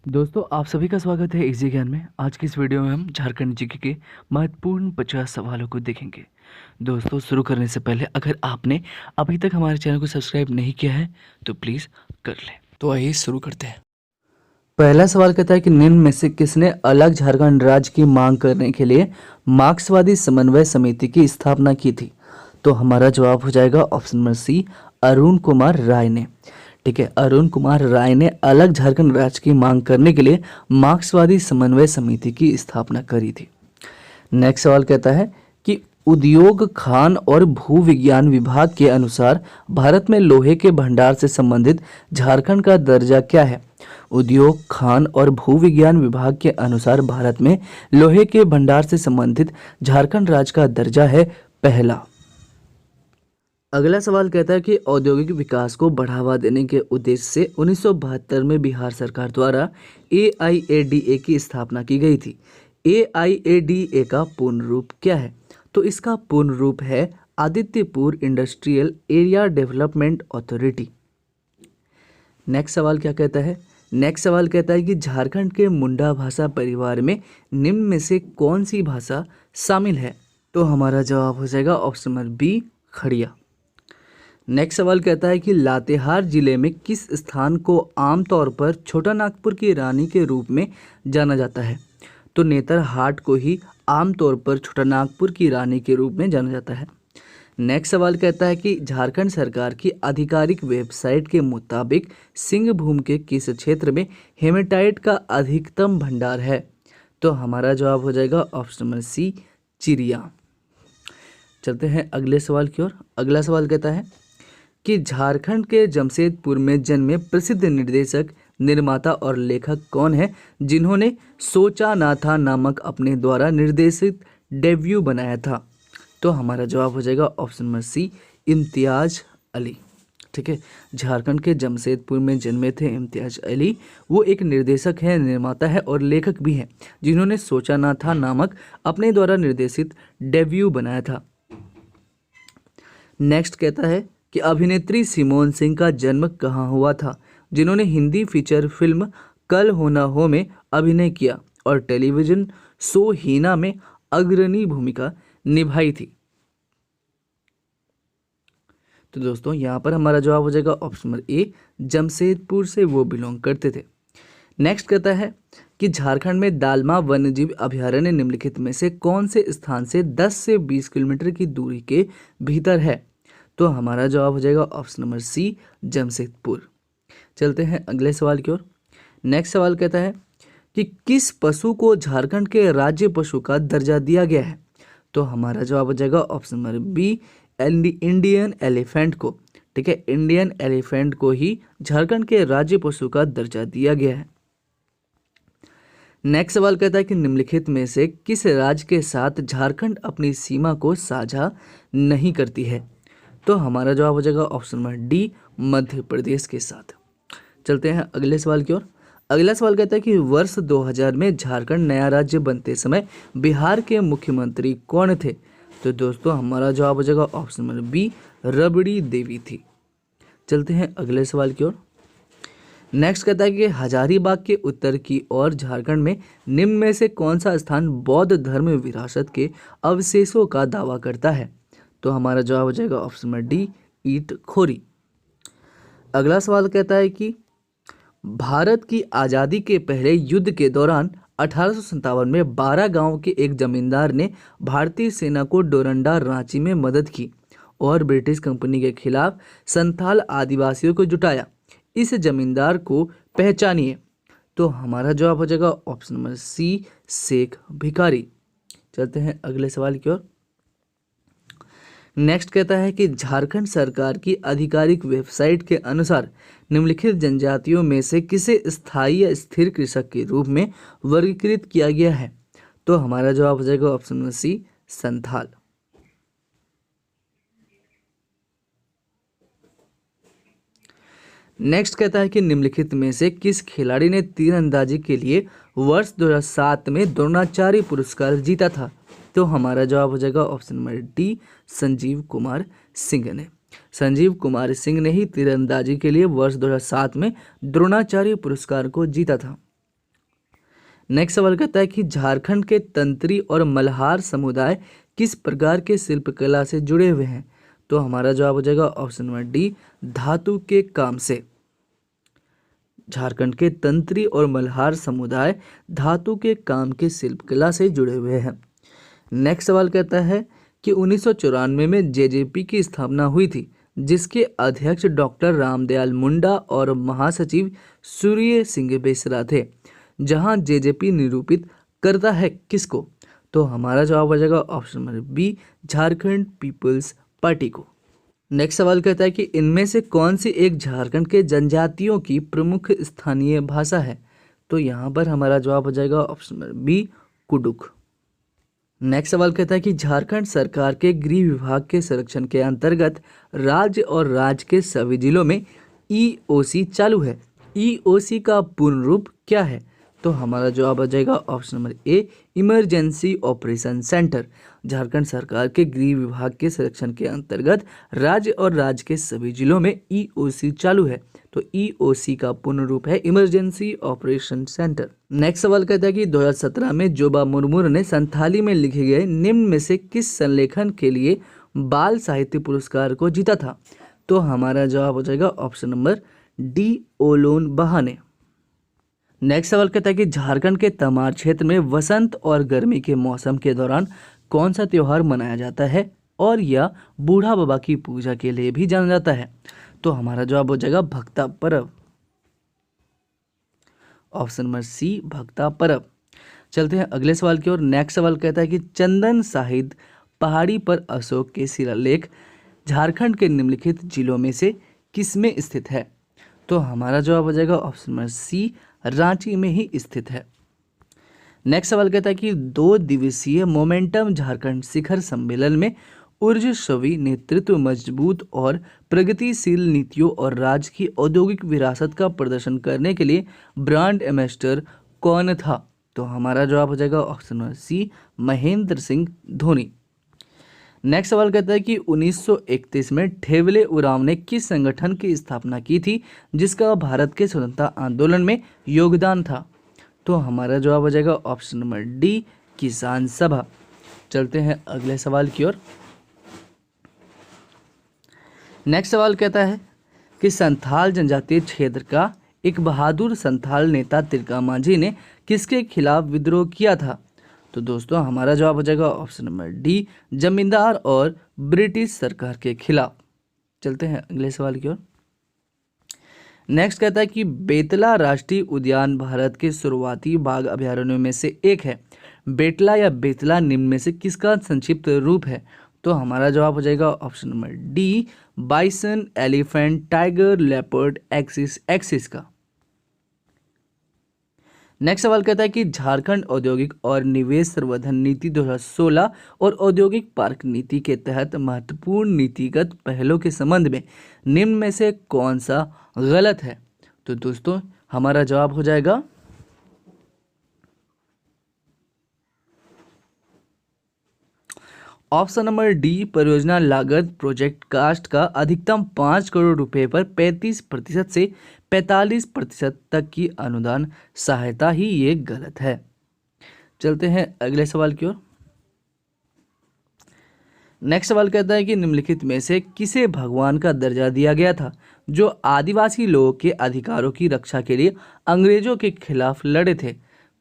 दोस्तों आप सभी का स्वागत है इजी ज्ञान में। आज की इस वीडियो में हम झारखंड जीके के महत्वपूर्ण 50 सवालों को देखेंगे। दोस्तों शुरू करने से पहले अगर आपने अभी तक हमारे चैनल को सब्सक्राइब नहीं किया है तो प्लीज़ कर लें। तो आइए शुरू करते हैं। पहला सवाल कहता है कि निम्न में से किसने अलग झारखंड राज्य की मांग करने के लिए मार्क्सवादी समन्वय समिति की स्थापना की थी? तो हमारा जवाब हो जाएगा option number C, Arun Kumar Rai ने। ठीक है, अरुण कुमार राय ने अलग झारखंड राज्य की मांग करने के लिए मार्क्सवादी समन्वय समिति की स्थापना करी थी। नेक्स्ट सवाल कहता है कि उद्योग खान और भू विज्ञान विभाग के अनुसार भारत में लोहे के भंडार से संबंधित झारखंड का दर्जा क्या है? उद्योग खान और भू विज्ञान विभाग के अनुसार भारत में लोहे के भंडार से संबंधित झारखंड राज्य का दर्जा है पहला। अगला सवाल कहता है कि औद्योगिक विकास को बढ़ावा देने के उद्देश्य से 1972 में बिहार सरकार द्वारा AIADA की स्थापना की गई थी। AIADA का पूर्ण रूप क्या है? तो इसका पूर्ण रूप है Adityapur industrial area development authority. Next सवाल क्या कहता है? नेक्स्ट सवाल कहता है कि झारखंड के मुंडा भाषा परिवार में निम्न में से कौन सी भाषा शामिल है? तो हमारा जवाब हो जाएगा ऑप्शन नंबर बी, खड़िया। नेक्स्ट सवाल कहता है कि लातेहार जिले में किस स्थान को आमतौर पर छोटा नागपुर की रानी के रूप में जाना जाता है? तो नेतरहाट को ही आमतौर पर छोटा नागपुर की रानी के रूप में जाना जाता है। नेक्स्ट सवाल कहता है कि झारखंड सरकार की आधिकारिक वेबसाइट के मुताबिक सिंहभूम के किस क्षेत्र में हेमेटाइट का अधिकतम भंडार है? तो हमारा जवाब हो जाएगा ऑप्शन नंबर सी, चिरिया। चलते हैं अगले सवाल की ओर। अगला सवाल कहता है कि झारखंड के जमशेदपुर में जन्मे प्रसिद्ध निर्देशक, निर्माता और लेखक कौन है जिन्होंने सोचा ना था नामक अपने द्वारा निर्देशित डेब्यू बनाया था? तो हमारा जवाब हो जाएगा option number C, Imtiaz Ali. ठीक है, झारखंड के जमशेदपुर में जन्मे थे इम्तियाज अली। वो एक निर्देशक है, निर्माता है और लेखक भी हैं जिन्होंने सोचा ना था नामक अपने द्वारा निर्देशित डेब्यू बनाया था। नेक्स्ट कहता है कि अभिनेत्री सिमोन सिंह का जन्म कहाँ हुआ था, जिन्होंने हिंदी फीचर फिल्म कल हो ना हो में अभिनय किया और टेलीविजन शो हीना में अग्रणी भूमिका निभाई थी? तो दोस्तों यहाँ पर हमारा जवाब हो जाएगा ऑप्शन नंबर ए, जमशेदपुर से वो बिलोंग करते थे। नेक्स्ट कहता है कि झारखंड में दालमा वन्यजीव अभयारण्य निम्नलिखित में से कौन से स्थान से 10 से 20 किलोमीटर की दूरी के भीतर है? तो हमारा जवाब हो जाएगा ऑप्शन नंबर सी, जमशेदपुर। चलते हैं अगले सवाल की ओर। नेक्स्ट सवाल कहता है कि किस पशु को झारखंड के राज्य पशु का दर्जा दिया गया है? तो हमारा जवाब हो जाएगा option number B, Indian elephant को। ठीक है, इंडियन एलिफेंट को ही झारखंड के राज्य पशु का दर्जा दिया गया है। नेक्स्ट सवाल कहता है कि निम्नलिखित में से किस राज्य के साथ झारखंड अपनी सीमा को साझा नहीं करती है? तो हमारा जवाब हो जाएगा option number D, Madhya Pradesh के साथ। चलते हैं अगले सवाल की ओर। अगला सवाल कहता है कि वर्ष 2000 में झारखंड नया राज्य बनते समय बिहार के मुख्यमंत्री कौन थे? तो दोस्तों हमारा जवाब हो जाएगा ऑप्शन नंबर बी, रबड़ी देवी थी। चलते हैं अगले सवाल की ओर। नेक्स्ट कहता है कि हजारीबाग के उत्तर की ओर झारखंड में निम्न में से कौन सा स्थान बौद्ध धर्म विरासत के अवशेषों का दावा करता है? तो हमारा जवाब हो जाएगा ऑप्शन नंबर डी, ईटखोरी। अगला सवाल कहता है कि भारत की आज़ादी के पहले युद्ध के दौरान 1857 में 12 गांव के एक जमींदार ने भारतीय सेना को डोरंडा रांची में मदद की और ब्रिटिश कंपनी के खिलाफ संथाल आदिवासियों को जुटाया। इस जमींदार को पहचानिए। तो हमारा जवाब हो जाएगा ऑप्शन नंबर सी, शेख भिखारी। चलते हैं अगले सवाल की ओर। नेक्स्ट कहता है कि झारखंड सरकार की आधिकारिक वेबसाइट के अनुसार निम्नलिखित जनजातियों में से किसे स्थायी या स्थिर कृषक के रूप में वर्गीकृत किया गया है? तो हमारा जवाब हो जाएगा option number C, Santhal. Next कहता है कि निम्नलिखित में से किस खिलाड़ी ने तीरंदाजी के लिए वर्ष 2007 में द्रोणाचार्य पुरस्कार जीता था? तो हमारा जवाब हो जाएगा option number D, Sanjeev Kumar Singh ने। संजीव कुमार सिंह ने ही तीरंदाजी के लिए वर्ष 2007 में द्रोणाचार्य पुरस्कार को जीता था। नेक्स्ट सवाल कहता है कि झारखंड के तंत्री और मल्हार समुदाय किस प्रकार के शिल्पकला से जुड़े हुए हैं? तो हमारा जवाब हो जाएगा ऑप्शन नंबर डी, धातु के काम से। झारखंड के तंत्री और मल्हार समुदाय धातु के काम के शिल्पकला से जुड़े हुए हैं। नेक्स्ट सवाल कहता है कि 1994 में जेजेपी की स्थापना हुई थी, जिसके अध्यक्ष डॉक्टर रामदयाल मुंडा और महासचिव सूर्य सिंह बेसरा थे। जहां जेजेपी निरूपित करता है किसको? तो हमारा जवाब हो जाएगा option number B, Jharkhand Peoples Party को। नेक्स्ट सवाल कहता है कि इनमें से कौन सी एक झारखंड के जनजातियों की प्रमुख स्थानीय भाषा है? तो यहाँ पर हमारा जवाब हो जाएगा option number B, Kurukh. Next सवाल कहता है कि झारखंड सरकार के गृह विभाग के संरक्षण के अंतर्गत राज्य और राज्य के सभी जिलों में ईओसी चालू है। ईओसी का पूर्ण रूप क्या है? तो हमारा जवाब आ जाएगा ऑप्शन नंबर ए, इमरजेंसी ऑपरेशन सेंटर। झारखंड सरकार के गृह विभाग के संरक्षण के अंतर्गत राज्य और राज्य के सभी जिलों में ईओसी चालू है। तो ईओसी का पूर्ण रूप है इमरजेंसी ऑपरेशन सेंटर। नेक्स्ट सवाल कहता है कि 2017 में जोबा मुर्मू ने संथाली में लिखे गए निम्न में से किस संलेखन के लिए बाल साहित्य पुरस्कार को जीता था? तो हमारा जवाब हो जाएगा ऑप्शन नंबर डी, ओलोन बहाने। नेक्स्ट सवाल कहता है कि झारखंड के तमाड़ क्षेत्र में वसंत और गर्मी के मौसम के दौरान कौन सा त्योहार मनाया जाता है और यह बूढ़ा बाबा की पूजा के लिए भी जाना जाता है? तो हमारा जवाब हो जाएगा भक्ता पर्व, ऑप्शन नंबर सी, भक्ता पर्व। चलते हैं अगले सवाल की ओर। नेक्स्ट सवाल कहता है कि चंदन साहिद पहाड़ी पर अशोक के शिलालेख झारखंड के निम्नलिखित जिलों में से किसमें स्थित है? तो हमारा जवाब हो जाएगा ऑप्शन नंबर सी, रांची में ही स्थित है। नेक्स्ट सवाल कहता है कि 2 दिवसीय मोमेंटम झारखंड शिखर सम्मेलन में ऊर्जस्वी नेतृत्व, मजबूत और प्रगतिशील नीतियों और राज्य की औद्योगिक विरासत का प्रदर्शन करने के लिए ब्रांड एम्बेसडर कौन था? तो हमारा जवाब हो जाएगा option number C, Mahendra Singh Dhoni. Next सवाल कहता है कि 1931 में ठेवले उरांव ने किस संगठन की स्थापना की थी जिसका भारत के स्वतंत्रता आंदोलन में योगदान था? तो हमारा जवाब हो जाएगा ऑप्शन नंबर डी, किसान सभा। चलते हैं अगले सवाल की ओर। नेक्स्ट सवाल कहता है कि संथाल जनजातीय क्षेत्र का एक बहादुर संथाल नेता तिलका मांझी ने किसके खिलाफ विद्रोह किया था? तो दोस्तों हमारा जवाब हो जाएगा ऑप्शन नंबर डी, जमींदार और ब्रिटिश सरकार के खिलाफ। चलते हैं अगले सवाल की ओर। नेक्स्ट कहता है कि बेतला राष्ट्रीय उद्यान भारत के शुरुआती बाघ अभयारण्यों में से एक है। बेतला या बेतला निम्न में से किसका संक्षिप्त रूप है? तो हमारा जवाब हो जाएगा option number D, bison, elephant, tiger, leopard, axis का। नेक्स्ट सवाल कहता है कि झारखंड औद्योगिक और निवेश संवर्धन नीति 2016 और औद्योगिक पार्क नीति के तहत महत्वपूर्ण नीतिगत पहलों के संबंध में निम्न में से कौन सा गलत है? तो दोस्तों हमारा जवाब हो जाएगा ऑप्शन नंबर डी, परियोजना लागत प्रोजेक्ट कास्ट का अधिकतम 5 करोड़ रुपए पर 35% से 45% तक की अनुदान सहायता ही ये गलत है। चलते हैं अगले सवाल की ओर। नेक्स्ट सवाल कहता है कि निम्नलिखित में से किसे भगवान का दर्जा दिया गया था जो आदिवासी लोगों के अधिकारों की रक्षा के लिए अंग्रेजों के खिलाफ लड़े थे?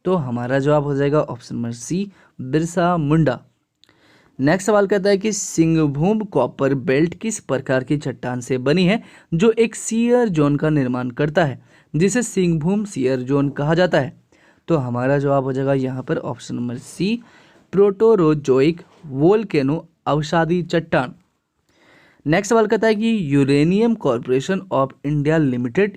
तो हमारा जवाब हो जाएगा ऑप्शन नंबर सी, बिरसा मुंडा। नेक्स्ट सवाल कहता है कि सिंहभूम कॉपर बेल्ट किस प्रकार की चट्टान से बनी है जो एक शियर जोन का निर्माण करता है जिसे सिंहभूम शियर जोन कहा जाता है? तो हमारा जवाब हो जाएगा यहाँ पर ऑप्शन नंबर सी, प्रोटोरोजोइक वोल्केनो अवसादी चट्टान। नेक्स्ट सवाल कहता है कि uranium corporation of India limited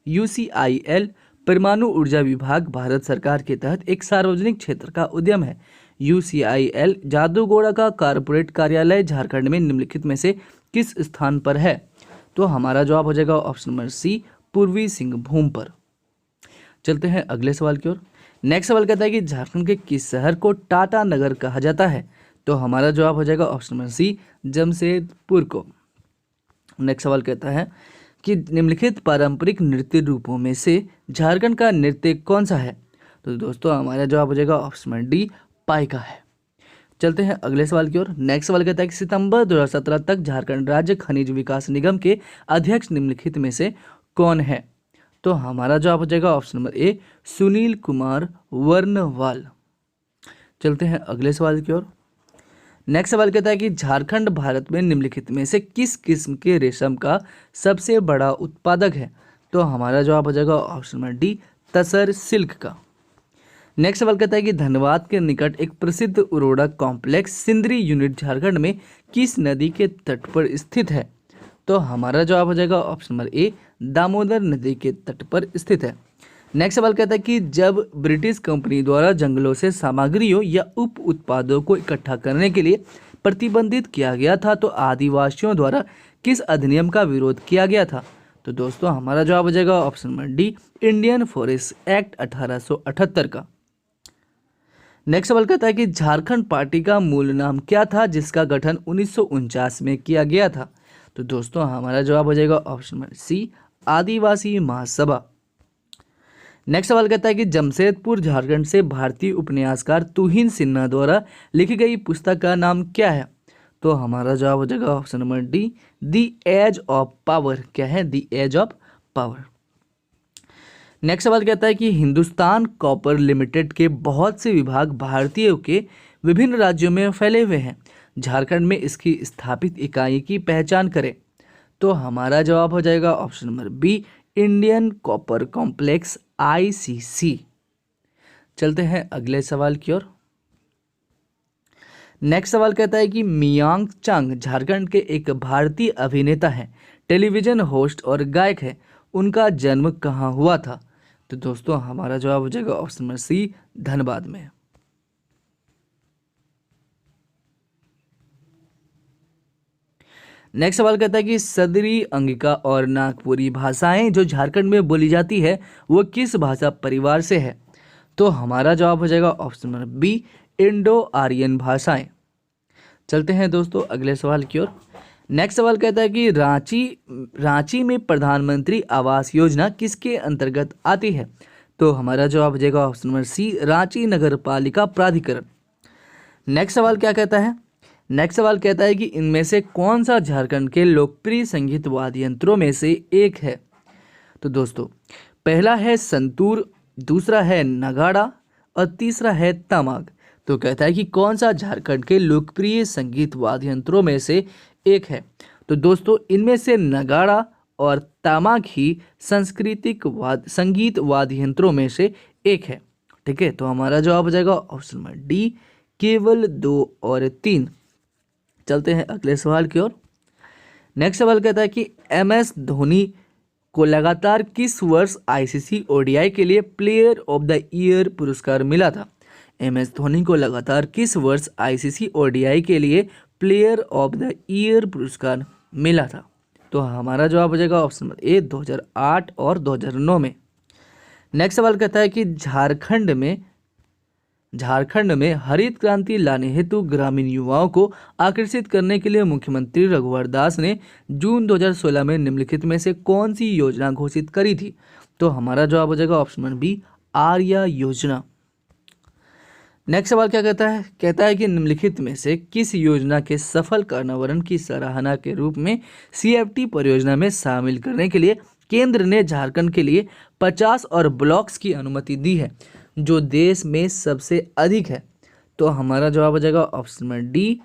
UCIL परमाणु ऊर्जा विभाग भारत सरकार के तहत एक सार्वजनिक क्षेत्र का उद्यम है। यूसीआईएल जादूगोड़ा का कॉर्पोरेट कार्यालय झारखंड में निम्नलिखित में से किस स्थान पर है? तो हमारा जवाब हो जाएगा ऑप्शन नंबर सी, पूर्वी सिंहभूम पर। चलते हैं अगले सवाल की ओर। नेक्स्ट सवाल कहता है कि झारखंड के किस शहर को टाटा नगर कहा जाता है? तो हमारा जवाब हो जाएगा ऑप्शन नंबर सी, जमशेदपुर को। नेक्स्ट सवाल कहता है कि निम्नलिखित पारंपरिक नृत्य रूपों में से झारखंड का नृत्य कौन सा है? तो दोस्तों हमारा जवाब हो जाएगा ऑप्शन नंबर डी, पाइका है। चलते हैं अगले सवाल की ओर। नेक्स्ट सवाल कहता है कि सितंबर 2017 तक झारखंड राज्य खनिज विकास निगम के अध्यक्ष निम्नलिखित में से कौन है? तो हमारा जवाब हो जाएगा option number A, Sunil Kumar Varnwal. चलते हैं अगले सवाल की ओर। नेक्स्ट सवाल कहता है कि झारखंड भारत में निम्नलिखित में से किस किस्म के रेशम का सबसे बड़ा उत्पादक है? तो हमारा जवाब हो जाएगा ऑप्शन नंबर डी, तसर सिल्क का। नेक्स्ट सवाल कहता है कि धनबाद के निकट एक प्रसिद्ध उर्वरक कॉम्प्लेक्स सिंदरी यूनिट झारखंड में किस नदी के तट पर स्थित है? तो हमारा जवाब हो जाएगा ऑप्शन नंबर ए, दामोदर नदी के तट पर स्थित है। नेक्स्ट सवाल कहता है कि जब ब्रिटिश कंपनी द्वारा जंगलों से सामग्रियों या उप उत्पादों को इकट्ठा करने के लिए प्रतिबंधित किया गया था तो आदिवासियों द्वारा किस अधिनियम का विरोध किया गया था? तो दोस्तों हमारा जवाब हो जाएगा option number D, Indian forest act 1878 का। नेक्स्ट सवाल कहता है कि झारखंड पार्टी का मूल नाम क्या था जिसका गठन 1949 में किया गया था? तो दोस्तों हमारा जवाब हो जाएगा ऑप्शन नंबर सी, आदिवासी महासभा। नेक्स्ट सवाल कहता है कि जमशेदपुर झारखंड से भारतीय उपन्यासकार तुहिन सिन्हा द्वारा लिखी गई पुस्तक का नाम क्या है? तो हमारा जवाब हो जाएगा option number D, the age of power. क्या है? The age of power. Next सवाल कहता है कि हिंदुस्तान कॉपर लिमिटेड के बहुत से विभाग भारतीयों के विभिन्न राज्यों में फैले हुए हैं। झारखंड में इसकी स्थापित इकाई की पहचान करें। तो हमारा जवाब हो जाएगा option number B, Indian copper complex ICC। चलते हैं अगले सवाल की ओर। नेक्स्ट सवाल कहता है कि मियांग चांग झारखंड के एक भारतीय अभिनेता हैं, टेलीविजन होस्ट और गायक है। उनका जन्म कहाँ हुआ था? तो दोस्तों हमारा जवाब हो जाएगा ऑप्शन नंबर सी, धनबाद में। नेक्स्ट सवाल कहता है कि सदरी, अंगिका और नागपुरी भाषाएं जो झारखंड में बोली जाती है वो किस भाषा परिवार से है? तो हमारा जवाब हो जाएगा option number B, Indo Aryan भाषाएं। चलते हैं दोस्तों अगले सवाल की ओर। नेक्स्ट सवाल कहता है कि रांची में प्रधानमंत्री आवास योजना किसके अंतर्गत आती है? तो हमारा जवाब हो जाएगा ऑप्शन नंबर सी, रांची नगर पालिका प्राधिकरण। नेक्स्ट सवाल क्या कहता है? नेक्स्ट सवाल कहता है कि इनमें से कौन सा झारखंड के लोकप्रिय संगीत वाद्य यंत्रों में से एक है? तो दोस्तों पहला है संतूर, दूसरा है नगाड़ा और तीसरा है तमाग। तो कहता है कि कौन सा झारखंड के लोकप्रिय संगीत वाद्य यंत्रों में से एक है? तो दोस्तों इनमें से नगाड़ा और तमाग ही सांस्कृतिक संगीत वाद्य यंत्रों में से एक है। ठीक है, तो हमारा जवाब हो जाएगा ऑप्शन नंबर डी, केवल 2 और 3। चलते हैं अगले सवाल की ओर। नेक्स्ट सवाल कहता है कि MS धोनी को लगातार किस वर्ष ICC ODI के लिए प्लेयर ऑफ द ईयर पुरस्कार मिला था? MS धोनी को लगातार किस वर्ष ICC ODI के लिए प्लेयर ऑफ द ईयर पुरस्कार मिला था? तो हमारा जवाब हो जाएगा ऑप्शन नंबर ए, 2008 और 2009 में। नेक्स्ट सवाल कहता है कि झारखंड में हरित क्रांति लाने हेतु ग्रामीण युवाओं को आकर्षित करने के लिए मुख्यमंत्री रघुवर दास ने जून 2016 में निम्नलिखित में से कौन सी योजना घोषित करी थी? तो हमारा जवाब हो जाएगा ऑप्शन नंबर बी, आर्या योजना। नेक्स्ट सवाल क्या कहता है? कहता है कि निम्नलिखित में से किस योजना के सफल कार्यान्वयन की सराहना के रूप में CFT परियोजना में शामिल करने के लिए केंद्र ने झारखंड के लिए 50 और ब्लॉक्स की अनुमति दी है जो देश में सबसे अधिक है? तो हमारा जवाब हो जाएगा option number D,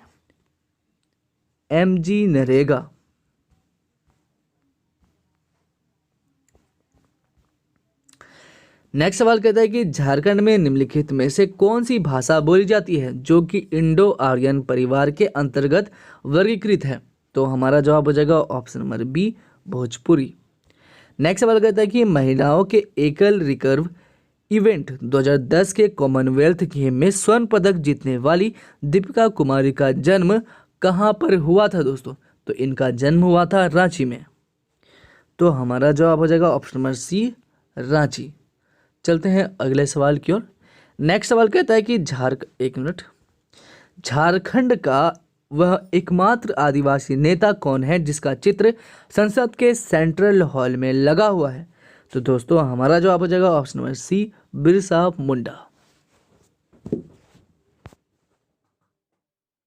MG NREGA. Next सवाल कहता है कि झारखंड में निम्नलिखित में से कौन सी भाषा बोली जाती है जो कि इंडो आर्यन परिवार के अंतर्गत वर्गीकृत है? तो हमारा जवाब हो जाएगा option number B, Bhojpuri. Next सवाल कहता है कि महिलाओं के एकल रिकर्व इवेंट 2010 के कॉमनवेल्थ गेम में स्वर्ण पदक जीतने वाली दीपिका कुमारी का जन्म कहाँ पर हुआ था दोस्तों? तो इनका जन्म हुआ था रांची में। तो हमारा जवाब हो जाएगा ऑप्शन नंबर सी, रांची। चलते हैं अगले सवाल की ओर। नेक्स्ट सवाल कहता है कि झारखंड का वह एकमात्र आदिवासी नेता कौन है जिसका चित्र संसद के सेंट्रल हॉल में लगा हुआ है? तो दोस्तों हमारा जवाब हो जाएगा ऑप्शन नंबर सी, बिरसा मुंडा।